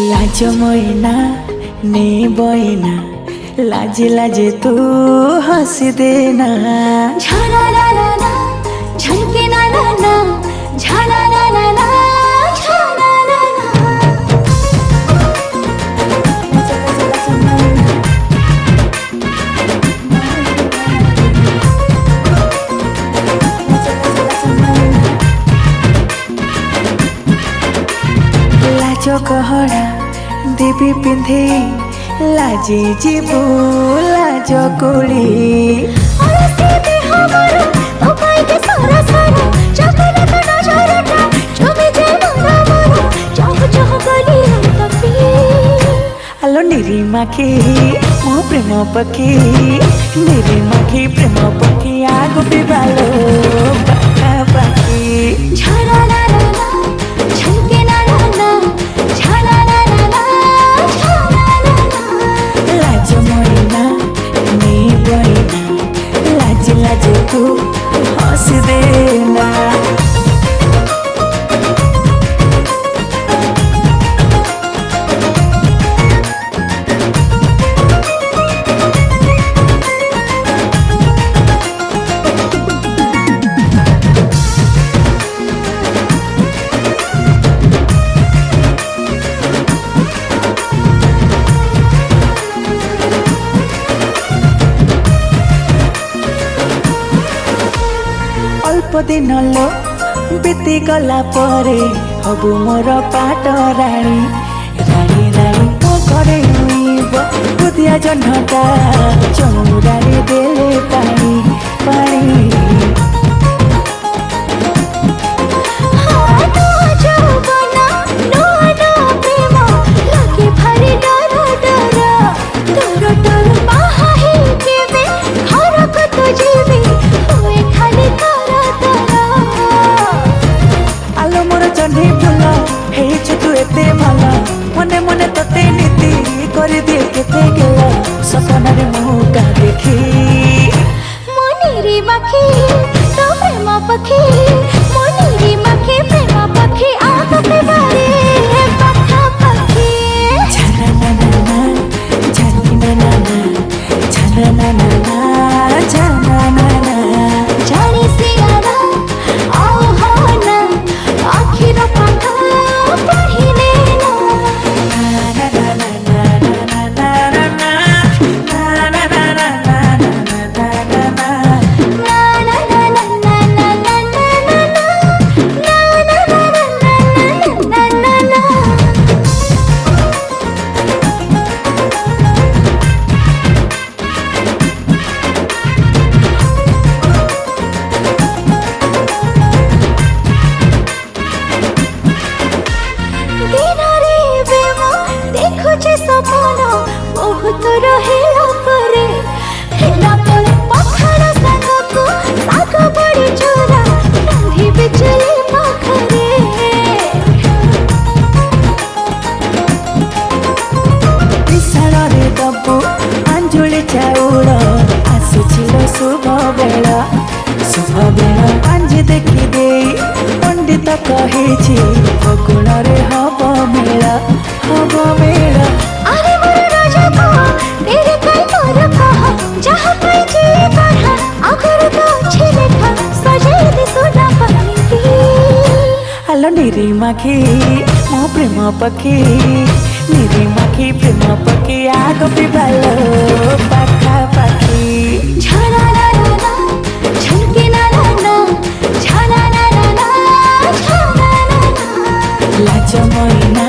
लाज मोइना ने बोइना लाज लाजे तू हंसी देना। झाला ला ला ला झलके ना ना ना झाला ला ला ला झाला ला लाज कहड़ा देवी पिंधे लाजे जीवू लाज कोड़ी अलसी देह मरो तो पाई के सारा सारा चकले तो नजरटा चुबे जे मरा मरा चाह चाह गली तपी आलो निरी माखी मो प्रेम पखी निरी माखी प्रेम पखी आगो पिबालो पाखा पाखी। झाला ला ला ला झलके ना ना ना झाला ला ला ला झाला ला ला लाज मोइना ने बोइना लाज लाज तू हंस देना। अल्प दिन लो बीती गला परे हबु मोर पाट राणी राणी राणी मो घरे हुईब बुधिया जह्नटा चौरारे देले पानी पानी। आलो मोर चंडी फूल हेइछु तू एते भला मने मने तते नीति कर दिए केते गेला सपना रे मुका देखी मोनीरी माखी तो प्रेम पखी मोनीरी माखी प्रेम पखी आगते बारे पाखा पखी। झना ना ना ना झनी ना ना ना झना ना ना ना झना ना ना जानी सियारा आओ हो ना आखिर पाखा पढ़िले ना देखुचे सपना बहुत रहेला परे हेला परे पखाड़ सागको साग बड़ी चोरा रांधी बिचले पाखरे विशाल रे दबु अंजुली चाउल आसुचिलो शुभ बेला पांजी देखी दे पंडित कहिछि फगुण रे हब मेला हब मेला। अरे मोर राजा को तेरे कई तोर कहा जहाँ पाई जी पढ़ा आखिर तो अच्छे लेखा सजे दे सोना पानी आलो निरी माखी मो प्रेम पखी निरी माखी प्रेम पखी आगो पिबालो पाखा पाखी। झाला ला ला ला झलके ना ना ना झाला ला ला ला झाला ला ला लाज मोइना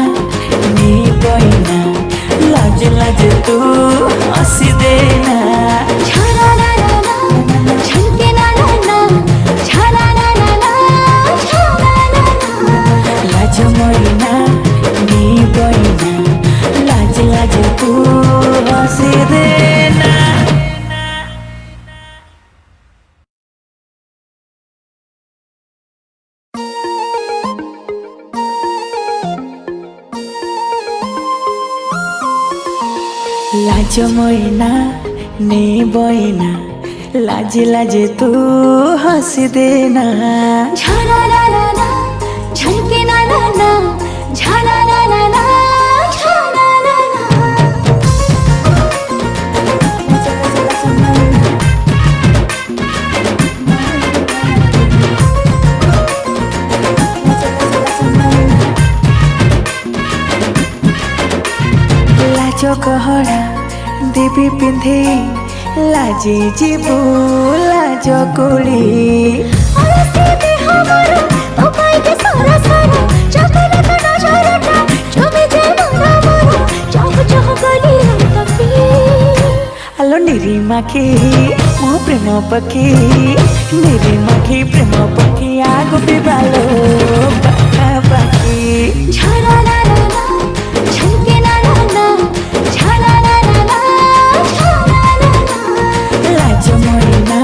ने बोइना लाज लाज तू हंसी देना। झाला ला ला ला झलके ना ना ना झाला ला ला ला झाला ला ला लाज मोइना ने बोइना लाज लाज तू हंसी देना। लाज मोइना ने बोइना लाज लाज तू हंसी देना। झाला ला ला ला झलके ना ना ना झाला ला ला ला झाला गहना देवी पिंधे लाजे जीबू लाज कुड़ी अलसी देह मोर तो पाइके सारा सारा चकले तो नजरटा जमी जे मोरा मोरा चाह गली तपी आलो निरीमाखी मो प्रेम पक्षी निरीमाखी प्रेम पक्षी आगो बिबालो पाखापाखी झरा ला ला ला झलके ला ला ला झरा ला ला ला झरा ला ला लाज मरिना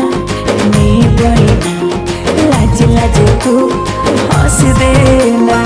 नी बरिना लाज लाज तू हंस देना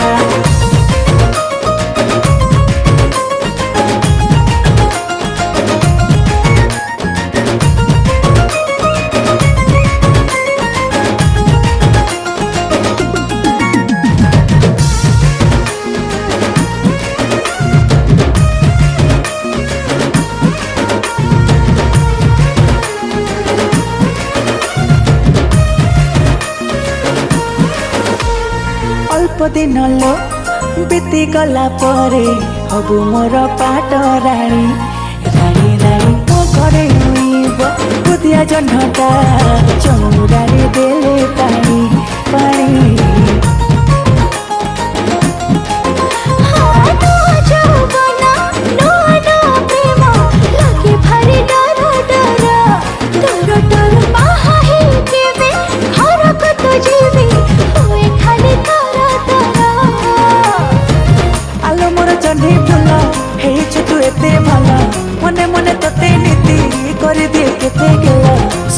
अल्प दिन लो बीती गला परे हबु मोर पाट राणी राणी राणी मो घरे हुईब बुधिया जह्नटा चौरारे देले पानी पानी नो जौवना नो नो प्रेम लागे भारी डर डर डर डर बाहे केबे घरक तो जीवी होए खाली तारा तारा आलो मोर जह्नी फुल हेइछु तू एते भल मने मने तते नीति कर दिए केते गेल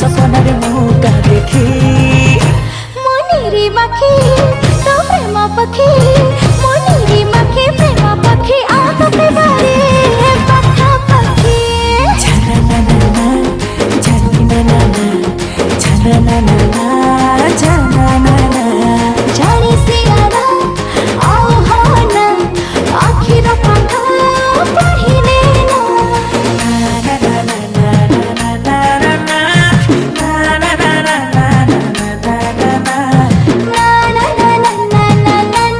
सपना रे मुका देखी मनेरी बाकी